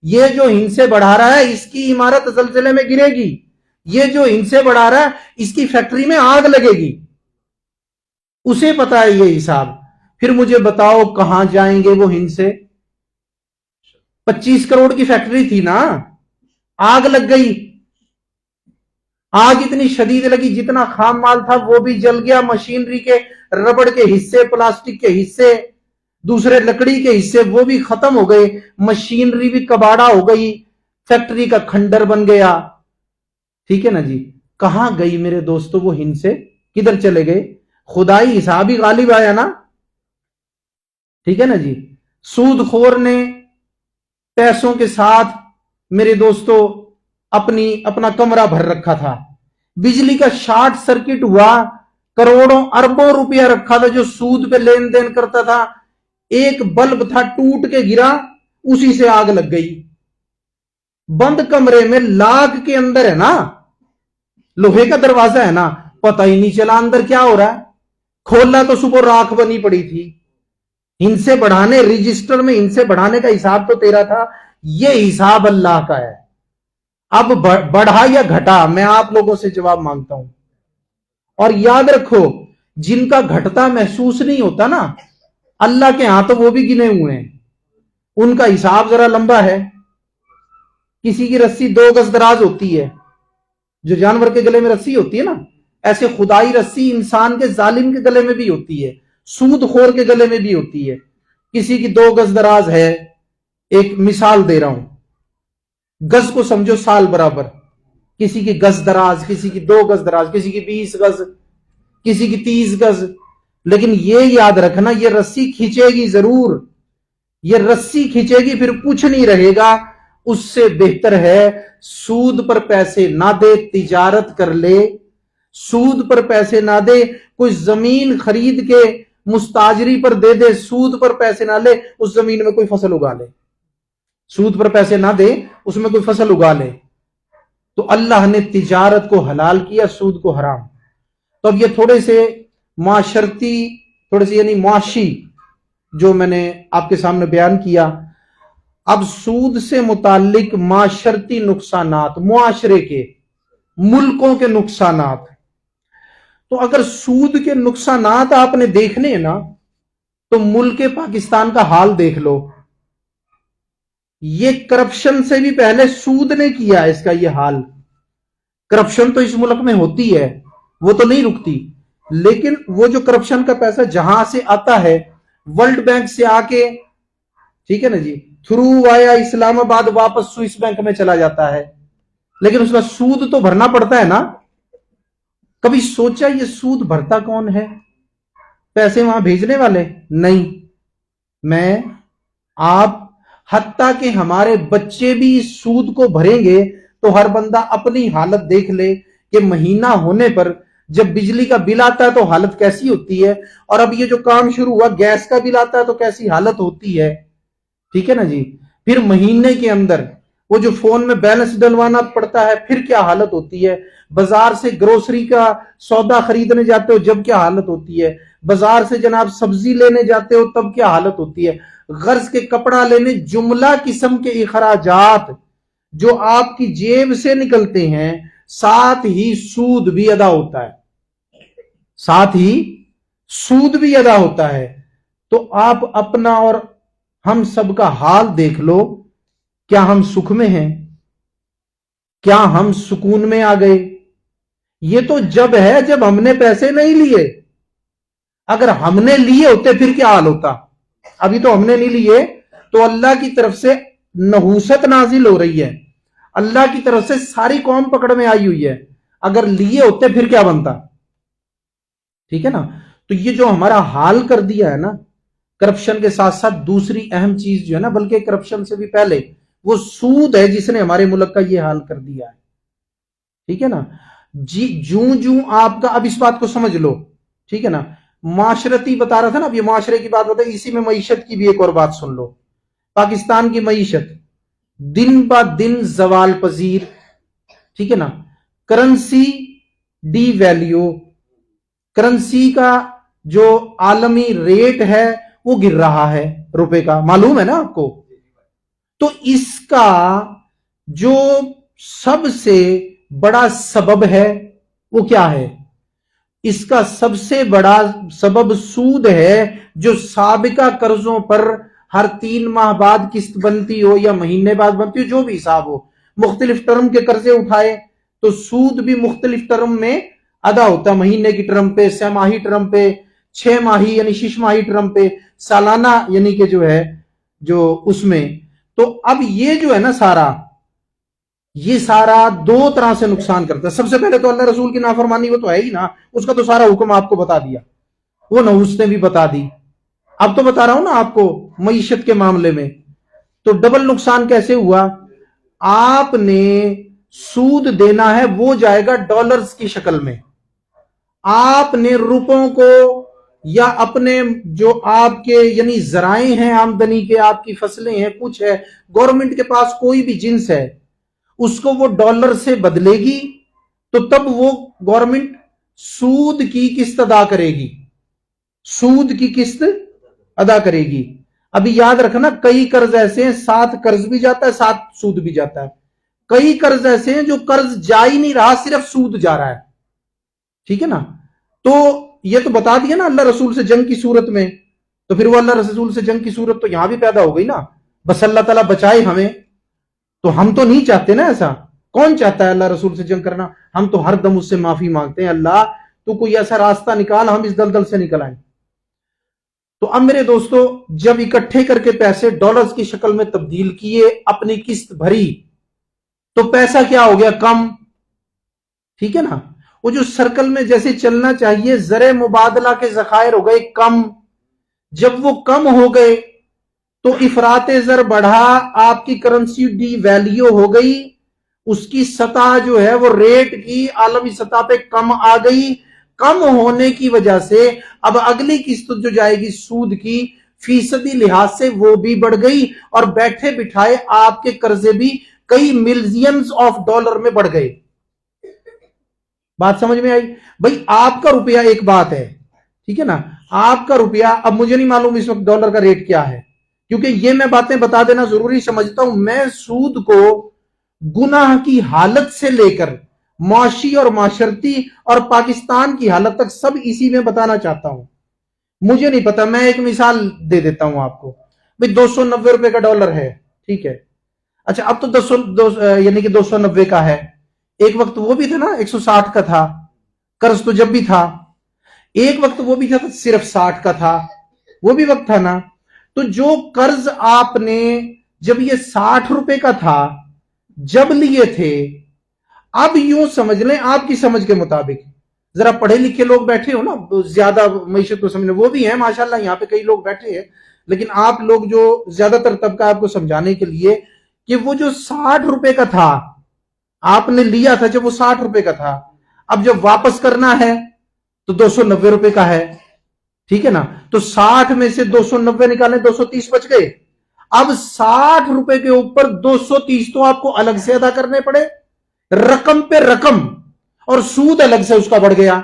یہ جو ہنسے بڑھا رہا ہے، اس کی عمارت زلزلے میں گرے گی. یہ جو ہنسے بڑھا رہا ہے، اس کی فیکٹری میں آگ لگے گی. اسے پتا ہے یہ حساب. پھر مجھے بتاؤ کہاں جائیں گے وہ ہنسے؟ 25 کروڑ کی فیکٹری تھی نا، آگ لگ گئی. آگ اتنی شدید لگی، جتنا خام مال تھا وہ بھی جل گیا. مشینری کے ربڑ کے حصے، پلاسٹک کے حصے، دوسرے لکڑی کے حصے وہ بھی ختم ہو گئے. مشینری بھی کباڑا ہو گئی، فیکٹری کا کھنڈر بن گیا. ٹھیک ہے نا جی؟ کہاں گئی میرے دوستو وہ ہنسے؟ کدھر چلے گئے؟ خدائی حساب ہی غالب آیا نا. ٹھیک ہے نا جی؟ سود خور نے پیسوں کے ساتھ میرے دوستو اپنا کمرہ بھر رکھا تھا. بجلی کا شارٹ سرکٹ ہوا، کروڑوں اربوں روپیہ رکھا تھا جو سود پہ لین دین کرتا تھا. ایک بلب تھا ٹوٹ کے گرا، اسی سے آگ لگ گئی. بند کمرے میں لاگ کے اندر ہے نا، لوہے کا دروازہ ہے نا، پتہ ہی نہیں چلا اندر کیا ہو رہا ہے. کھولا تو صبح راکھ بنی پڑی تھی. ہنسے بڑھانے، رجسٹر میں ہنسے بڑھانے کا حساب تو تیرا تھا، یہ حساب اللہ کا ہے. اب بڑھا یا گھٹا، میں آپ لوگوں سے جواب مانگتا ہوں. اور یاد رکھو، جن کا گھٹتا محسوس نہیں ہوتا نا، اللہ کے ہاں تو وہ بھی گنے ہوئے ہیں. ان کا حساب ذرا لمبا ہے. کسی کی رسی 2 گز دراز ہوتی ہے، جو جانور کے گلے میں رسی ہوتی ہے نا، ایسے خدائی رسی انسان کے ظالم کے گلے میں بھی ہوتی ہے، سود خور کے گلے میں بھی ہوتی ہے. किसी की 2 गज दराज है, एक मिसाल दे रहा हूं, गज को समझो साल बराबर, किसी की गज दराज, किसी की 2 गज दराज, किसी की 20 गज, किसी की 30 गज। लेकिन ये याद रखना, ये रस्सी खींचेगी जरूर, ये रस्सी खींचेगी, फिर कुछ नहीं रहेगा। उससे बेहतर है सूद पर पैसे ना दे, तिजारत कर ले, सूद पर पैसे ना दे, कोई जमीन खरीद के मुस्ताजरी पर दे दे, सूद पर पैसे ना ले, उस जमीन में कोई फसल उगा ले, सूद पर पैसे ना दे, उसमें कोई फसल उगा ले। तो अल्लाह ने तिजारत को हलाल किया, सूद को हराम। तो अब ये थोड़े से माशरती, थोड़े से यानी मुआशी जो मैंने आपके सामने बयान किया। अब सूद से मुतालिक माशरती नुकसानात, मुआशरे के, मुल्कों के नुकसानात। तो अगर सूद के नुकसानात आपने देखने हैं ना, तो मुल्क पाकिस्तान का हाल देख लो। ये करप्शन से भी पहले सूद ने किया इसका ये हाल। करप्शन तो इस मुल्क में होती है, वो तो नहीं रुकती, लेकिन वो जो करप्शन का पैसा जहां से आता है, वर्ल्ड बैंक से आके, ठीक है ना जी, थ्रू आया इस्लामाबाद वापस स्विस बैंक में चला जाता है, लेकिन उसका सूद तो भरना पड़ता है ना। कभी सोचा ये सूद भरता कौन है? पैसे वहां भेजने वाले नहीं, मैं, आप, हत्ता कि हमारे बच्चे भी सूद को भरेंगे। तो हर बंदा अपनी हालत देख ले कि महीना होने पर जब बिजली का बिल आता है तो हालत कैसी होती है, और अब ये जो काम शुरू हुआ गैस का बिल आता है तो कैसी हालत होती है, ठीक है ना जी। फिर महीने के अंदर वो जो फोन में बैलेंस डलवाना पड़ता है, फिर क्या हालत होती है। बाजार से ग्रोसरी का सौदा खरीदने जाते हो जब क्या हालत होती है, बाजार से जनाब सब्जी लेने जाते हो तब क्या हालत होती है, गर्ज के कपड़ा लेने, जुमला किस्म के इखराजात जो आपकी जेब से निकलते हैं, साथ ही सूद भी अदा होता है, साथ ही सूद भी अदा होता है। तो आप अपना और हम सबका हाल देख लो, क्या हम सुख में हैं? क्या हम सुकून में आ गए? ये तो जब है जब हमने पैसे नहीं लिए। अगर हमने लिए होते फिर क्या हाल होता? अभी तो हमने नहीं लिए, तो अल्लाह की तरफ से नहूसत नाजिल हो रही है, अल्लाह की तरफ से सारी कौम पकड़ में आई हुई है। अगर लिए होते फिर क्या बनता? ठीक है ना। तो ये जो हमारा हाल कर दिया है ना, करप्शन के साथ साथ दूसरी अहम चीज जो है ना, बल्कि करप्शन से भी पहले, वो सूद है जिसने हमारे मुल्क का ये हाल कर दिया है। ठीक है ना जी। जूं जूं आपका, अब इस बात को समझ लो, ठीक है ना, माशरती बता रहा था ना, अब ये माशरे की बात बताई, इसी में मईशत की भी एक और बात सुन लो। पाकिस्तान की मईशत दिन ब दिन जवाल पजीर, ठीक है ना, करेंसी डी वैल्यू, करेंसी का जो आलमी रेट है वो गिर रहा है रुपए का, मालूम है ना आपको। तो इसका जो सबसे बड़ा सबब है वो क्या है? इसका सबसे बड़ा सबब सूद है, जो साबिका कर्जों पर हर 3 माह बाद किस्त बनती हो या महीने बाद बनती हो, जो भी हिसाब हो, मुख्तलिफ टर्म के कर्जे उठाए तो सूद भी मुख्तलिफ टर्म में अदा होता, महीने की टर्म पे, छमाही टर्म पे, 6 माही यानी 6 माही टर्म पे, सालाना यानी कि जो है जो उसमें। तो अब ये जो है ना सारा, ये सारा 2 तरह से नुकसान करता है। सबसे पहले तो अल्लाह रसूल की नाफरमानी, वो तो है ही ना, उसका तो सारा हुक्म आपको बता दिया, वो नहुसने भी बता दी। अब तो बता रहा हूं ना आपको मईशत के मामले में। तो डबल नुकसान कैसे हुआ? आपने सूद देना है, वो जाएगा डॉलर्स की शक्ल में। आपने रुपयों को या अपने जो आपके यानी जराए हैं आमदनी के, आपकी फसलें हैं, कुछ है, गवर्नमेंट के पास कोई भी जिन्स है, उसको वो डॉलर से बदलेगी, तो तब वो गवर्नमेंट सूद की किस्त अदा करेगी, सूद की किस्त अदा करेगी। अभी याद रखना, कई कर्ज ऐसे हैं साथ कर्ज भी जाता है साथ सूद भी जाता है, कई कर्ज ऐसे हैं जो कर्ज जा ही नहीं रहा, सिर्फ सूद जा रहा है। ठीक है ना। तो ये तो बता दिया ना अल्लाह रसूल से जंग की सूरत में, तो फिर वो अल्लाह रसूल से जंग की सूरत तो यहां भी पैदा हो गई ना। बस अल्लाह ताला बचाए हमें, तो हम तो नहीं चाहते ना ऐसा। कौन चाहता है अल्लाह रसूल से जंग करना? हम तो हर दम उससे माफी मांगते हैं, अल्लाह तू कोई ऐसा रास्ता निकाल, हम इस दलदल से निकल आए। तो अब मेरे दोस्तों जब इकट्ठे करके पैसे डॉलर्स की शक्ल में तब्दील किए, अपनी किस्त भरी, तो पैसा क्या हो गया? कम। ठीक है ना? वो जो सर्कल में जैसे चलना चाहिए, जरे मुबादला के जखायर हो गए कम। जब वो कम हो गए तो इफराते जर बढ़ा, आपकी करेंसी डी वैल्यू हो गई, उसकी सतह जो है वो रेट की आलमी सतह पे कम आ गई। कम होने की वजह से अब अगली किस्त जो जाएगी सूद की, फीसदी लिहाज से वो भी बढ़ गई, और बैठे बिठाए आपके कर्जे भी कई मिलियंस ऑफ डॉलर में बढ़ गए। बात समझ में आई? भाई आपका रुपया एक बात है, ठीक है ना, आपका रुपया, अब मुझे नहीं मालूम इस वक्त डॉलर का रेट क्या है, क्योंकि ये मैं बातें बता देना जरूरी समझता हूं। मैं सूद को गुनाह की हालत से लेकर मुआशी और माशरती और पाकिस्तान की हालत तक सब इसी में बताना चाहता हूं। मुझे नहीं पता, मैं एक मिसाल दे देता हूं आपको। भाई 290 रुपए का डॉलर है, ठीक है। अच्छा, अब तो 200 यानी कि 290 का है। एक वक्त वो भी था ना 160 का था कर्ज, तो जब भी था एक वक्त वो भी था तो सिर्फ 60 का था, वो भी वक्त था ना। तो जो कर्ज आपने जब ये 60 रुपए का था जब लिए थे, अब यूं समझ लें आपकी समझ के मुताबिक, जरा पढ़े लिखे लोग बैठे हो ना, ज्यादा मईशत को समझने वो भी है माशाल्लाह, यहां पे कई लोग बैठे हैं, लेकिन आप लोग जो ज्यादातर तबका, आपको समझाने के लिए कि वो जो 60 रुपए का था आपने लिया था, जब वो 60 रुपए का था, अब जब वापस करना है तो 290 रुपए का है, ठीक है ना। तो 60 में से 290 निकालें, 230 बच गए। अब 60 रुपए के ऊपर 230 तो आपको अलग से अदा करने पड़े, रकम पे रकम, और सूद अलग से उसका बढ़ गया।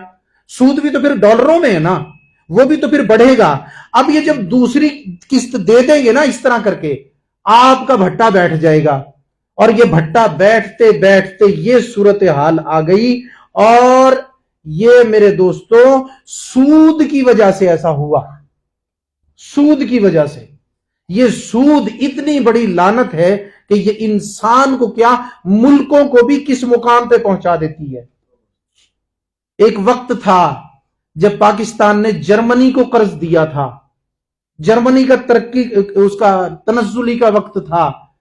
सूद भी तो फिर डॉलरों में है ना, वो भी तो फिर बढ़ेगा। अब ये जब दूसरी किस्त दे देंगे ना इस तरह करके, आपका भट्टा बैठ जाएगा, और ये भट्टा बैठते बैठते ये सूरत हाल आ गई। और ये मेरे दोस्तों सूद की वजह से ऐसा हुआ, सूद की वजह से। ये सूद इतनी बड़ी लानत है कि ये इंसान को क्या, मुल्कों को भी किस मुकाम पे पहुंचा देती है। एक वक्त था जब पाकिस्तान ने जर्मनी को कर्ज दिया था, जर्मनी का तरक्की, उसका तनज़्ज़ुली का वक्त था,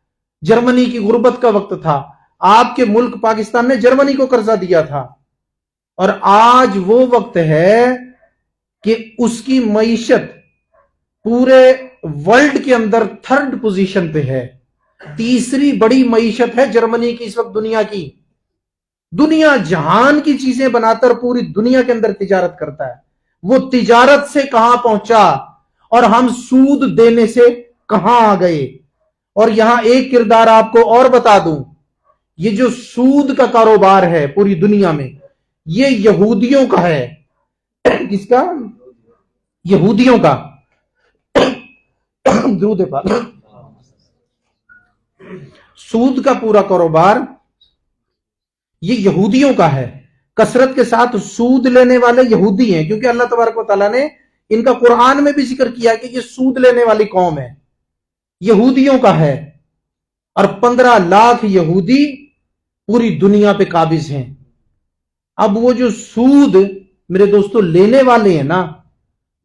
जर्मनी की गुर्बत का वक्त था। आपके मुल्क पाकिस्तान ने जर्मनी को कर्जा दिया था, और आज वो वक्त है कि उसकी मईशत पूरे वर्ल्ड के अंदर थर्ड पोजीशन पे है। तीसरी बड़ी मईशत है जर्मनी की इस वक्त दुनिया की। दुनिया जहान की चीजें बनाकर पूरी दुनिया के अंदर तिजारत करता है। वो तिजारत से कहां पहुंचा और हम सूद देने से कहां आ गए। और यहां एक किरदार आपको और बता दूं, ये जो सूद का कारोबार है पूरी दुनिया में, ये यहूदियों का है। किसका? यहूदियों का। दूध पाक, सूद का पूरा कारोबार ये यहूदियों का है। कसरत के साथ सूद लेने वाले यहूदी हैं, क्योंकि अल्लाह तबारक व तआला ने इनका कुरान में भी जिक्र किया कि ये सूद लेने वाली कौम है, यहूदियों का है। और 15 लाख यहूदी पूरी दुनिया पे काबिज हैं। अब वो जो सूद मेरे दोस्तों लेने वाले हैं ना,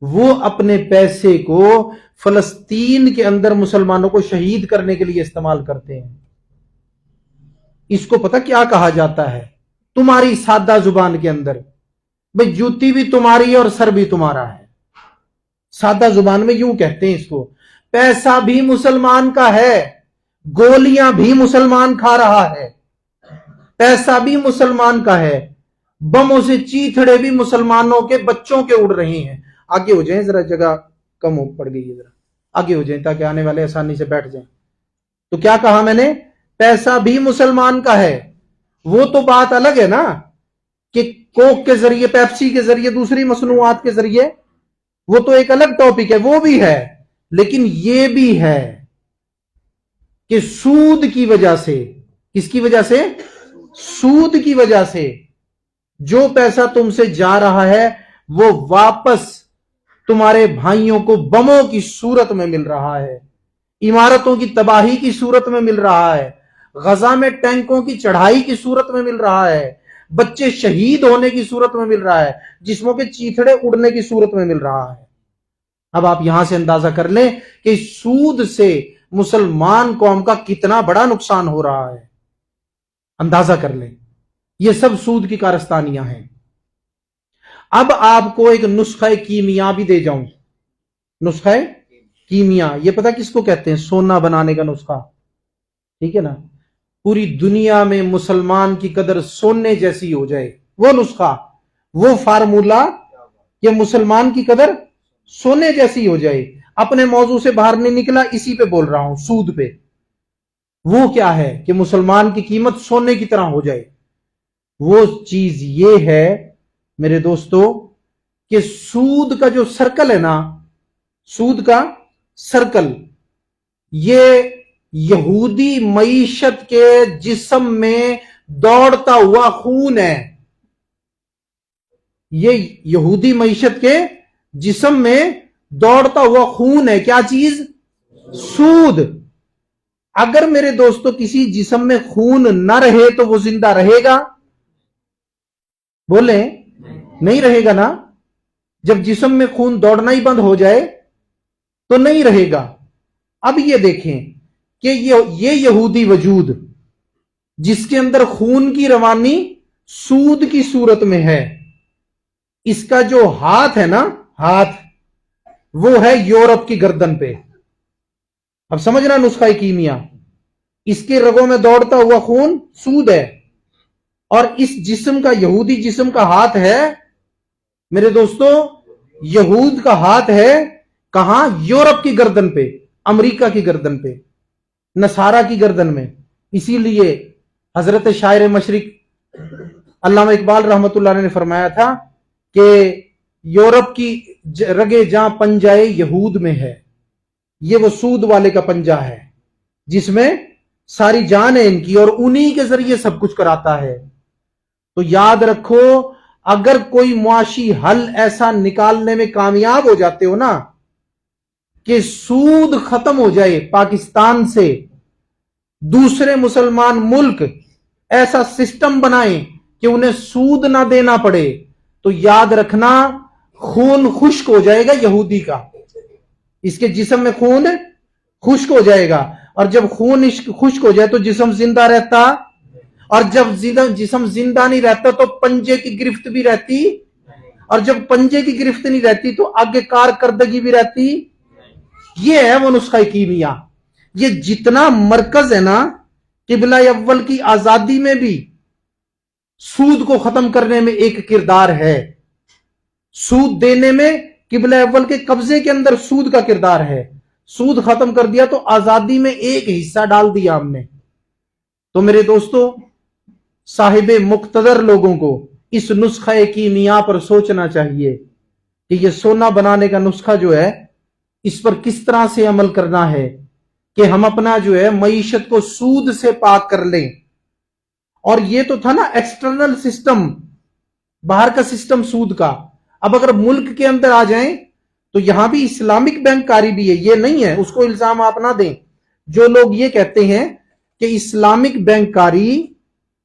वो अपने पैसे को फलस्तीन के अंदर मुसलमानों को शहीद करने के लिए इस्तेमाल करते हैं। इसको पता क्या कहा जाता है तुम्हारी सादा जुबान के अंदर? भाई जूती भी तुम्हारी है और सर भी तुम्हारा है। सादा जुबान में यूं कहते हैं इसको, पैसा भी मुसलमान का है, गोलियां भी मुसलमान खा रहा है। पैसा भी मुसलमान का है, बमों से चीथड़े भी मुसलमानों के बच्चों के उड़ रहे हैं। आगे हो जाएं, जरा जगह कम हो पड़ गई है, जरा आगे हो जाएं ताकि आने वाले आसानी से बैठ जाएं। तो क्या कहा मैंने? पैसा भी मुसलमान का है। वो तो बात अलग है ना कि कोक के जरिए, पेप्सी के जरिए, दूसरी मसनूआत के जरिए, वो तो एक अलग टॉपिक है, वो भी है। लेकिन ये भी है कि सूद की वजह से, किसकी वजह से? सूद की वजह से जो पैसा तुमसे जा रहा है वो वापस तुम्हारे भाइयों को बमों की सूरत में मिल रहा है, इमारतों की तबाही की सूरत में मिल रहा है, गजा में टैंकों की चढ़ाई की सूरत में मिल रहा है, बच्चे शहीद होने की सूरत में मिल रहा है, जिस्मों के चीथड़े उड़ने की सूरत में मिल रहा है। اب آپ یہاں سے اندازہ کر لیں کہ سود سے مسلمان قوم کا کتنا بڑا نقصان ہو رہا ہے، اندازہ کر لیں. یہ سب سود کی کارستانیاں ہیں. اب آپ کو ایک نسخہ کیمیا بھی دے جاؤں. نسخہ کیمیا یہ پتہ کس کو کہتے ہیں؟ سونا بنانے کا نسخہ. ٹھیک ہے نا؟ پوری دنیا میں مسلمان کی قدر سونے جیسی ہو جائے، وہ نسخہ، وہ فارمولا کہ مسلمان کی قدر سونے جیسی ہو جائے. اپنے موضوع سے باہر نہیں نکلا، اسی پہ بول رہا ہوں، سود پہ. وہ کیا ہے کہ مسلمان کی قیمت سونے کی طرح ہو جائے؟ وہ چیز یہ ہے میرے دوستو کہ سود کا جو سرکل ہے نا، سود کا سرکل، یہ یہودی معیشت کے جسم میں دوڑتا ہوا خون ہے. یہ یہودی معیشت کے جسم میں دوڑتا ہوا خون ہے. کیا چیز؟ سود. اگر میرے دوستو کسی جسم میں خون نہ رہے تو وہ زندہ رہے گا؟ بولیں نہیں رہے گا نا. جب جسم میں خون دوڑنا ہی بند ہو جائے تو نہیں رہے گا. اب یہ دیکھیں کہ یہ یہودی وجود جس کے اندر خون کی روانی سود کی صورت میں ہے، اس کا جو ہاتھ ہے نا، ہاتھ، وہ ہے یورپ کی گردن پہ. اب سمجھنا نسخہ کیمیا، اس کے رگوں میں دوڑتا ہوا خون سود ہے، اور اس جسم کا، یہودی جسم کا ہاتھ ہے میرے دوستو، یہود کا ہاتھ ہے کہاں؟ یورپ کی گردن پہ، امریکہ کی گردن پہ، نصارہ کی گردن میں. اسی لیے حضرت شاعر مشرق علامہ اقبال رحمت اللہ نے فرمایا تھا کہ یورپ کی رگے جاں پنجائے یہود میں ہے. یہ وہ سود والے کا پنجہ ہے جس میں ساری جان ہے ان کی، اور انہی کے ذریعے سب کچھ کراتا ہے. تو یاد رکھو، اگر کوئی معاشی حل ایسا نکالنے میں کامیاب ہو جاتے ہو نا کہ سود ختم ہو جائے پاکستان سے، دوسرے مسلمان ملک ایسا سسٹم بنائیں کہ انہیں سود نہ دینا پڑے، تو یاد رکھنا خون خشک ہو جائے گا یہودی کا. اس کے جسم میں خون خشک ہو جائے گا، اور جب خون خشک ہو جائے تو جسم زندہ رہتا، اور جب جسم زندہ نہیں رہتا تو پنجے کی گرفت بھی رہتی، اور جب پنجے کی گرفت نہیں رہتی تو آگے کارکردگی بھی رہتی. یہ ہے وہ نسخہ کیمیا. یہ جتنا مرکز ہے نا قبلہ اول کی آزادی میں بھی سود کو ختم کرنے میں ایک کردار ہے. سود دینے میں قبلہ اول کے قبضے کے اندر سود کا کردار ہے. سود ختم کر دیا تو آزادی میں ایک حصہ ڈال دیا ہم نے. تو میرے دوستو، صاحب مقتدر لوگوں کو اس نسخہ کیمیا پر سوچنا چاہیے کہ یہ سونا بنانے کا نسخہ جو ہے اس پر کس طرح سے عمل کرنا ہے کہ ہم اپنا جو ہے معیشت کو سود سے پاک کر لیں. اور یہ تو تھا نا ایکسٹرنل سسٹم، باہر کا سسٹم سود کا. اب اگر ملک کے اندر آ جائیں تو یہاں بھی اسلامک بینک کاری بھی ہے. یہ نہیں ہے، اس کو الزام آپ نہ دیں. جو لوگ یہ کہتے ہیں کہ اسلامک بینک کاری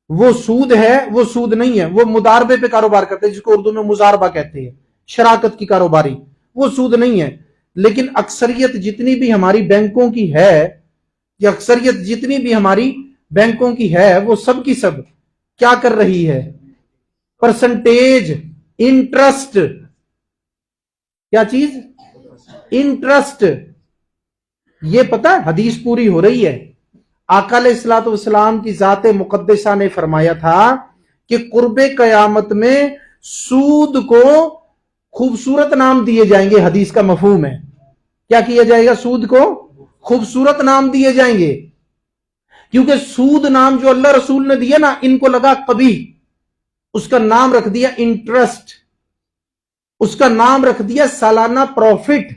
وہ سود ہے، وہ سود نہیں ہے، وہ مداربے پہ کاروبار کرتے ہیں، جس کو اردو میں مزاربہ کہتے ہیں، شراکت کی کاروباری، وہ سود نہیں ہے. لیکن اکثریت جتنی بھی ہماری بینکوں کی ہے، یا اکثریت جتنی بھی ہماری بینکوں کی ہے، وہ سب کی سب کیا کر رہی ہے؟ Percentage, interest. کیا چیز؟ انٹرسٹ. یہ پتہ حدیث پوری ہو رہی ہے. آقا علیہ الصلوۃ والسلام کی ذات مقدسہ نے فرمایا تھا کہ قرب قیامت میں سود کو خوبصورت نام دیے جائیں گے. حدیث کا مفہوم ہے کیا کیا جائے گا؟ سود کو خوبصورت نام دیے جائیں گے. کیونکہ سود نام جو اللہ رسول نے دیا نا، ان کو لگا قبیح، اس کا نام رکھ دیا انٹرسٹ، اس کا نام رکھ دیا سالانہ پروفٹ.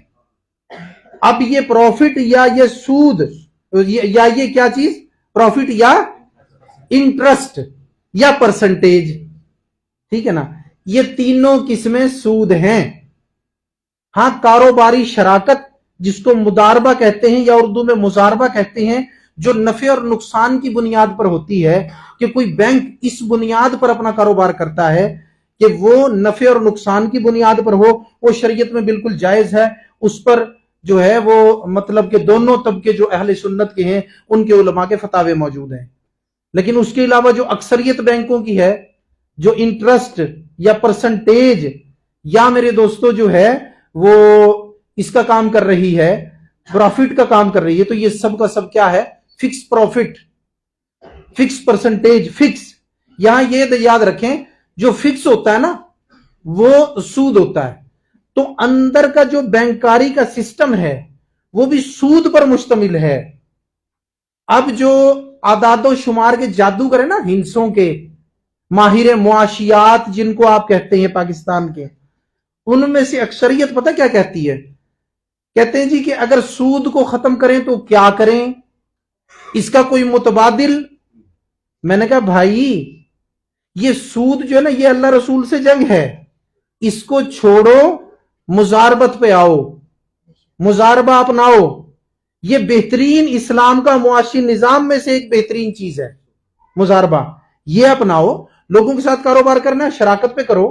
اب یہ پروفٹ یا یہ سود یا یہ کیا چیز؟ پروفٹ یا انٹرسٹ یا پرسنٹیج. ٹھیک ہے نا؟ یہ تینوں قسمیں سود ہیں. ہاں، کاروباری شراکت جس کو مداربہ کہتے ہیں یا اردو میں مزاربہ کہتے ہیں، جو نفع اور نقصان کی بنیاد پر ہوتی ہے، کہ کوئی بینک اس بنیاد پر اپنا کاروبار کرتا ہے کہ وہ نفع اور نقصان کی بنیاد پر ہو، وہ شریعت میں بالکل جائز ہے. اس پر جو ہے وہ مطلب کہ دونوں طبقے جو اہل سنت کے ہیں ان کے علماء کے فتاوے موجود ہیں. لیکن اس کے علاوہ جو اکثریت بینکوں کی ہے، جو انٹرسٹ یا پرسنٹیج یا میرے دوستو جو ہے وہ اس کا کام کر رہی ہے، پروفٹ کا کام کر رہی ہے، تو یہ سب کا سب کیا ہے؟ Fix profit, fix percentage, fix. یہاں یہ یاد رکھیں جو فکس ہوتا ہے نا وہ سود ہوتا ہے. تو اندر کا جو بینکاری کا سسٹم ہے وہ بھی سود پر مشتمل ہے. اب جو اعداد و شمار کے جادوگر ہیں نا، ہندسوں کے ماہر معاشیات جن کو آپ کہتے ہیں پاکستان کے، ان میں سے اکثریت پتہ کیا کہتی ہے؟ کہتے ہیں جی کہ اگر سود کو ختم کریں تو کیا کریں، اس کا کوئی متبادل. میں نے کہا بھائی یہ سود جو ہے نا یہ اللہ رسول سے جنگ ہے، اس کو چھوڑو، مزاربت پہ آؤ، مزاربہ اپناؤ. یہ بہترین اسلام کا معاشی نظام میں سے ایک بہترین چیز ہے مزاربہ. یہ اپناؤ، لوگوں کے ساتھ کاروبار کرنا ہے شراکت پہ کرو.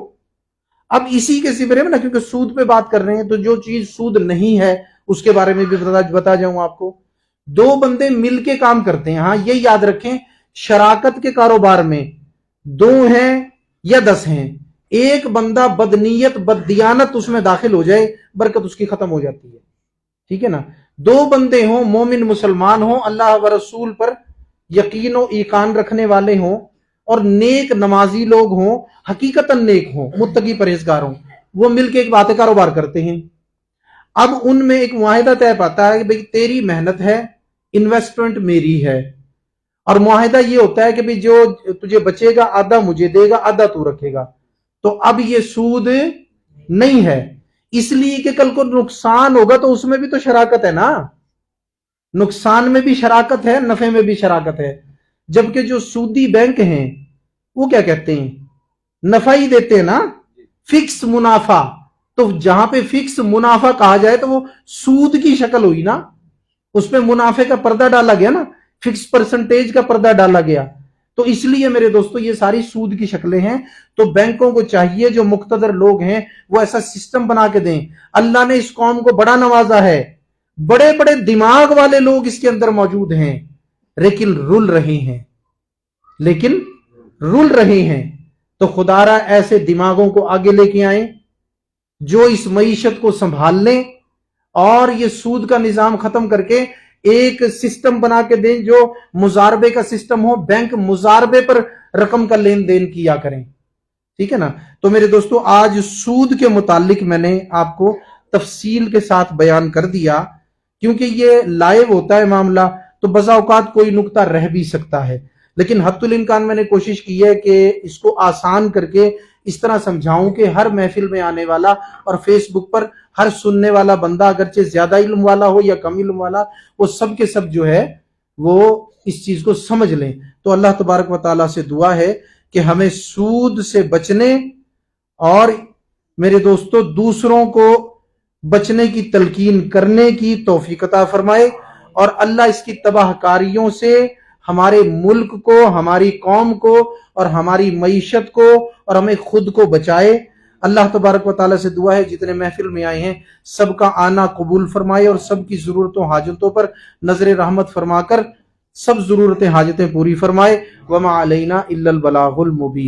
اب اسی کے سمرے میں نا، کیونکہ سود پہ بات کر رہے ہیں تو جو چیز سود نہیں ہے اس کے بارے میں بھی بتا جاؤں آپ کو. دو بندے مل کے کام کرتے ہیں، ہاں یہ یاد رکھیں شراکت کے کاروبار میں 2 ہیں یا 10 ہیں، ایک بندہ بدنیت بددیانت اس میں داخل ہو جائے، برکت اس کی ختم ہو جاتی ہے. ٹھیک ہے نا؟ 2 بندے ہوں، مومن مسلمان ہوں، اللہ و رسول پر یقین و ایقان رکھنے والے ہوں اور نیک نمازی لوگ ہوں، حقیقتاً نیک ہوں، متقی پرہیزگار ہوں، وہ مل کے ایک بات کاروبار کرتے ہیں. اب ان میں ایک معاہدہ طے پاتا ہے کہ بھئی تیری محنت ہے، انویسٹمنٹ میری ہے، اور معاہدہ یہ ہوتا ہے کہ بھئی جو تجھے بچے گا آدھا مجھے دے گا، آدھا تو رکھے گا. تو اب یہ سود نہیں ہے، اس لیے کہ کل کو نقصان ہوگا تو اس میں بھی تو شراکت ہے نا، نقصان میں بھی شراکت ہے، نفع میں بھی شراکت ہے. جبکہ جو سودی بینک ہیں وہ کیا کہتے ہیں؟ نفع ہی دیتے ہیں نا، فکس منافع. تو جہاں پہ فکس منافع کہا جائے تو وہ سود کی شکل ہوئی نا، اس پہ منافع کا پردہ ڈالا گیا نا، فکس پرسنٹیج کا پردہ ڈالا گیا. تو اس لیے میرے دوستو یہ ساری سود کی شکلیں ہیں. تو بینکوں کو چاہیے جو مقتدر لوگ ہیں وہ ایسا سسٹم بنا کے دیں. اللہ نے اس قوم کو بڑا نوازا ہے، بڑے بڑے دماغ والے لوگ اس کے اندر موجود ہیں، لیکن رول رہے ہیں. تو خدا را ایسے دماغوں کو آگے لے کے آئیں جو اس معیشت کو سنبھال لیں اور یہ سود کا نظام ختم کر کے ایک سسٹم بنا کے دیں جو مزاربے کا سسٹم ہو. بینک مزاربے پر رقم کا لین دین کیا کریں. ٹھیک ہے نا؟ تو میرے دوستو آج سود کے متعلق میں نے آپ کو تفصیل کے ساتھ بیان کر دیا، کیونکہ یہ لائیو ہوتا ہے معاملہ تو بسا اوقات کوئی نقطہ رہ بھی سکتا ہے، لیکن حتی الامکان میں نے کوشش کی ہے کہ اس کو آسان کر کے اس طرح سمجھاؤں کہ ہر محفل میں آنے والا اور فیس بک پر ہر سننے والا بندہ اگرچہ زیادہ علم والا ہو یا کم علم والا، وہ سب کے سب جو ہے وہ اس چیز کو سمجھ لیں. تو اللہ تبارک و تعالیٰ سے دعا ہے کہ ہمیں سود سے بچنے اور میرے دوستو دوسروں کو بچنے کی تلقین کرنے کی توفیق عطا فرمائے، اور اللہ اس کی تباہ کاریوں سے ہمارے ملک کو، ہماری قوم کو اور ہماری معیشت کو اور ہمیں خود کو بچائے. اللہ تبارک و تعالیٰ سے دعا ہے جتنے محفل میں آئے ہیں سب کا آنا قبول فرمائے اور سب کی ضرورتوں حاجتوں پر نظر رحمت فرما کر سب ضرورتیں حاجتیں پوری فرمائے. وما علینا الا البلاغ المبین.